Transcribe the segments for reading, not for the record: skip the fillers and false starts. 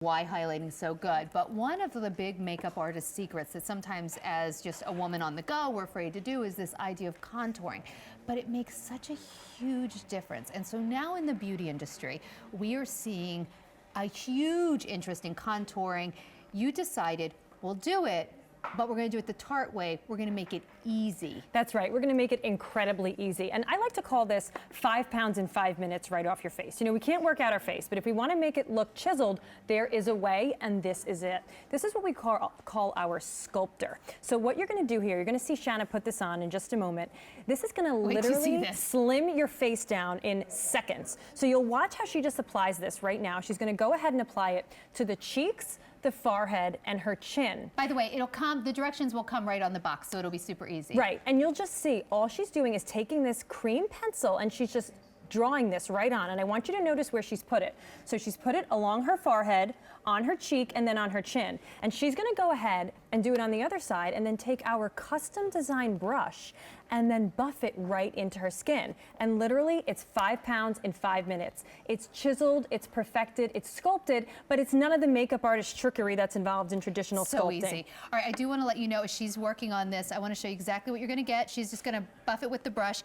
why highlighting is so good. But one of the big makeup artist secrets that sometimes as just a woman on the go we're afraid to do is this idea of contouring. But it makes such a huge difference. And so now in the beauty industry, we are seeing a huge interest in contouring. You decided, we'll do it, but we're going to do it the Tarte way. We're going to make it easy. That's right. We're going to make it incredibly easy. And I like to call this 5 pounds in 5 minutes right off your face. You know, we can't work out our face, but if we want to make it look chiseled, there is a way, and this is it. This is what we call our Sculptor. So what you're going to do here, you're going to see Shanna put this on in just a moment. This is going to literally slim your face down in seconds. So you'll watch how she just applies this right now. She's going to go ahead and apply it to the cheeks, the forehead, and her chin. By the way, the directions will come right on the box, so it'll be super easy. Right, and you'll just see, all she's doing is taking this cream pencil and she's just drawing this right on, and I want you to notice where she's put it. So she's put it along her forehead, on her cheek, and then on her chin. And she's gonna go ahead and do it on the other side, and then take our custom design brush and then buff it right into her skin. And literally, it's 5 pounds in 5 minutes. It's chiseled, it's perfected, it's sculpted, but it's none of the makeup artist trickery that's involved in traditional sculpting. So easy. All right, I do want to let you know, as she's working on this, I want to show you exactly what you're going to get. She's just going to buff it with the brush.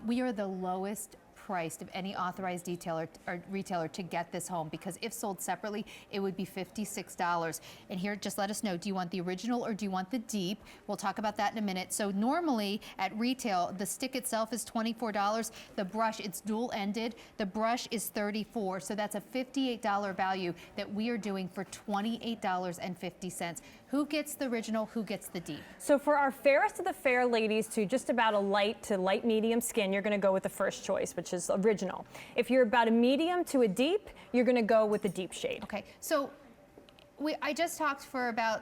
We are the lowest priced of any authorized detailer or retailer to get this home, because if sold separately it would be $56. And here, just let us know, do you want the original or do you want the deep? We'll talk about that in a minute. So normally at retail the stick itself is $24. The brush, it's dual ended, the brush is $34, so that's a $58 value that we are doing for $28.50. Who gets the original, who gets the deep? So for our fairest of the fair ladies to just about a light to light medium skin, you're gonna go with the first choice, which is original. If you're about a medium to a deep, you're gonna go with the deep shade. Okay, so I just talked for about,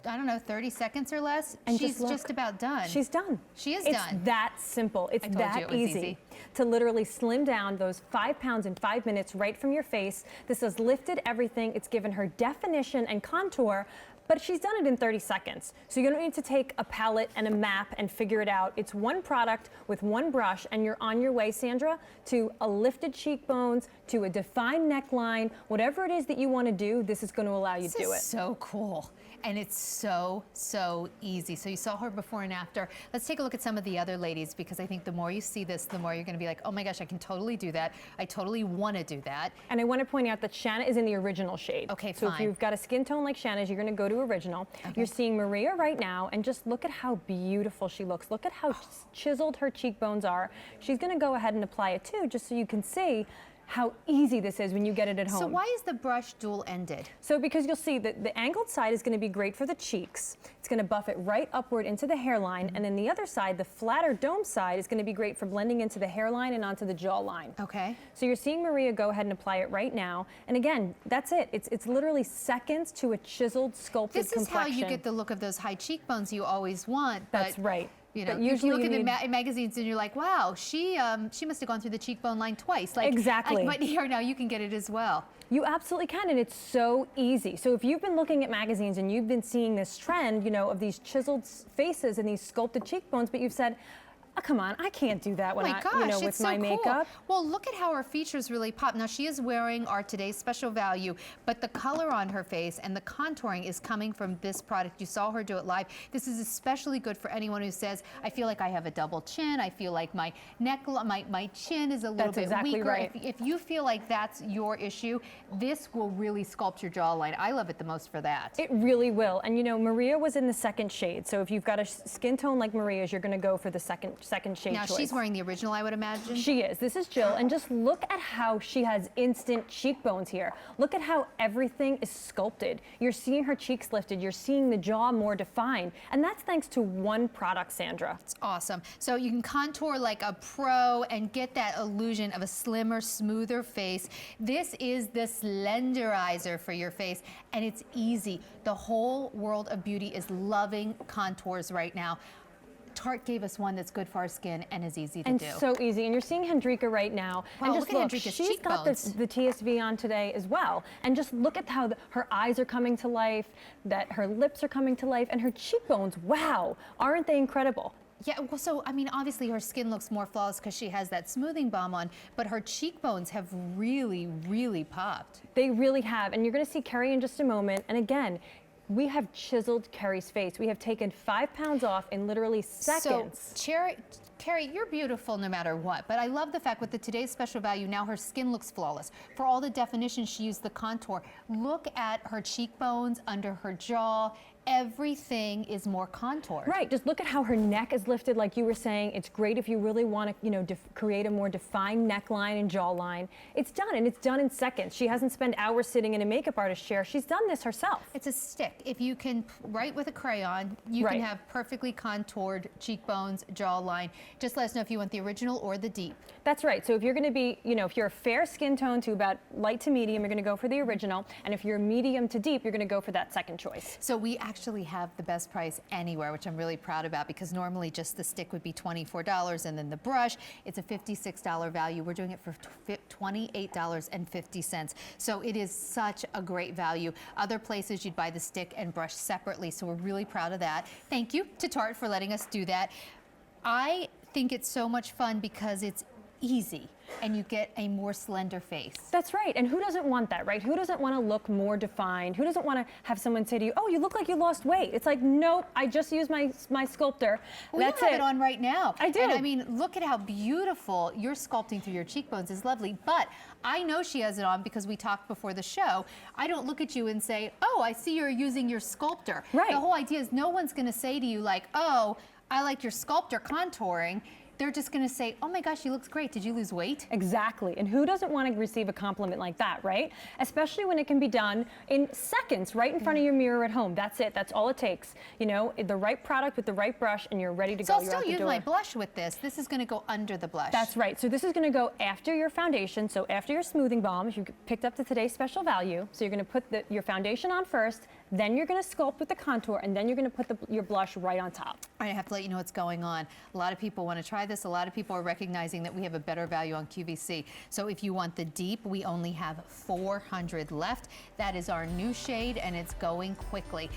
I don't know, 30 seconds or less, and she's just about done. She's done. She is done. It's that simple. It's that easy to literally slim down those 5 pounds in 5 minutes right from your face. This has lifted everything. It's given her definition and contour, but she's done it in 30 seconds. So you don't need to take a palette and a map and figure it out. It's one product with one brush, and you're on your way, Sandra, to a lifted cheekbones, to a defined neckline. Whatever it is that you want to do, this is going to allow you to do it. This is so cool. And it's so, so easy. So you saw her before and after. Let's take a look at some of the other ladies, because I think the more you see this, the more you're going to be like, oh my gosh, I can totally do that. I totally want to do that. And I want to point out that Shanna is in the original shade. Okay, so fine. if you've got a skin tone like Shanna's, you're going to go to original. Okay. You're seeing Maria right now, and just look at how beautiful she looks. Look at how chiseled her cheekbones are. She's going to go ahead and apply it too, just so you can see how easy this is when you get it at home. So why is the brush dual-ended? So because you'll see that the angled side is going to be great for the cheeks. It's going to buff it right upward into the hairline, and then the other side, the flatter dome side, is going to be great for blending into the hairline and onto the jawline. Okay. So you're seeing Maria go ahead and apply it right now, and again, that's it. It's literally seconds to a chiseled, sculpted complexion. This is how you get the look of those high cheekbones you always want. That's right. You know, you look in the magazines and you're like, wow, she must have gone through the cheekbone line twice. Like, exactly. But here now you can get it as well. You absolutely can, and it's so easy. So if you've been looking at magazines and you've been seeing this trend, you know, of these chiseled faces and these sculpted cheekbones, but you've said, oh, come on, I can't do that when with my makeup. Well, look at how her features really pop. Now, she is wearing our today's special value, but the color on her face and the contouring is coming from this product. You saw her do it live. This is especially good for anyone who says, I feel like I have a double chin. I feel like my neck, my chin is a little bit weaker. Right. If you feel like that's your issue, this will really sculpt your jawline. I love it the most for that. It really will. And you know, Maria was in the second shade. So if you've got a skin tone like Maria's, you're going to go for the second shade now, choice. She's wearing the original, I would imagine. She is. This is Jill, and just look at how she has instant cheekbones here. Look at how everything is sculpted. You're seeing her cheeks lifted. You're seeing the jaw more defined, and that's thanks to one product, Sandra. It's awesome. So you can contour like a pro and get that illusion of a slimmer, smoother face. This is the Slenderizer for your face, and it's easy. The whole world of beauty is loving contours right now. Tarte gave us one that's good for our skin and is easy to do. And so easy. And you're seeing Hendrika right now. Wow, and just look, she's got the TSV on today as well. And just look at how her eyes are coming to life, that her lips are coming to life, and her cheekbones, wow, aren't they incredible? Yeah, well, so, I mean, obviously her skin looks more flawless because she has that smoothing balm on, but her cheekbones have really, really popped. They really have, and you're gonna see Kerry in just a moment. And again, we have chiseled Kerry's face. We have taken 5 pounds off in literally seconds. So, Carrie, you're beautiful no matter what, but I love the fact with the today's special value, now her skin looks flawless. For all the definition, she used the contour. Look at her cheekbones, under her jaw. Everything is more contoured. Right, just look at how her neck is lifted, like you were saying. It's great if you really want to, you know, create a more defined neckline and jawline. It's done, and it's done in seconds. She hasn't spent hours sitting in a makeup artist chair. She's done this herself. It's a stick. If you can write with a crayon, you can have perfectly contoured cheekbones, jawline. Just let us know if you want the original or the deep. That's right. So if you're going to be, you know, if you're a fair skin tone to about light to medium, you're going to go for the original. And if you're medium to deep, you're going to go for that second choice. So we actually have the best price anywhere, which I'm really proud about, because normally just the stick would be $24, and then the brush, it's a $56 value. We're doing it for $28.50. So it is such a great value. Other places you'd buy the stick and brush separately, so we're really proud of that. Thank you to Tarte for letting us do that. I think it's so much fun because it's easy and you get a more slender face. That's right. And who doesn't want that, right? Who doesn't want to look more defined? Who doesn't want to have someone say to you, oh, you look like you lost weight? It's like, nope, I just used my Sculptor. Well, that's you have it on right now. I do. And I mean, look at how beautiful you're sculpting through your cheekbones is lovely. But I know she has it on because we talked before the show. I don't look at you and say, oh, I see you're using your Sculptor. Right. The whole idea is no one's going to say to you like, oh, I like your Sculptor contouring. They're just going to say, oh my gosh, she looks great. Did you lose weight? Exactly. And who doesn't want to receive a compliment like that, right? Especially when it can be done in seconds, right in front of your mirror at home. That's it. That's all it takes. You know, the right product with the right brush, and you're ready to go. So I'll still use my blush with this. This is going to go under the blush. That's right. So this is going to go after your foundation. So after your smoothing balm, if you picked up the today's special value. So you're going to put your foundation on first, then you're going to sculpt with the contour, and then you're going to put your blush right on top. I have to let you know what's going on. A lot of people want to try this. A lot of people are recognizing that we have a better value on QVC. So if you want the deep, we only have 400 left. That is our new shade, and it's going quickly.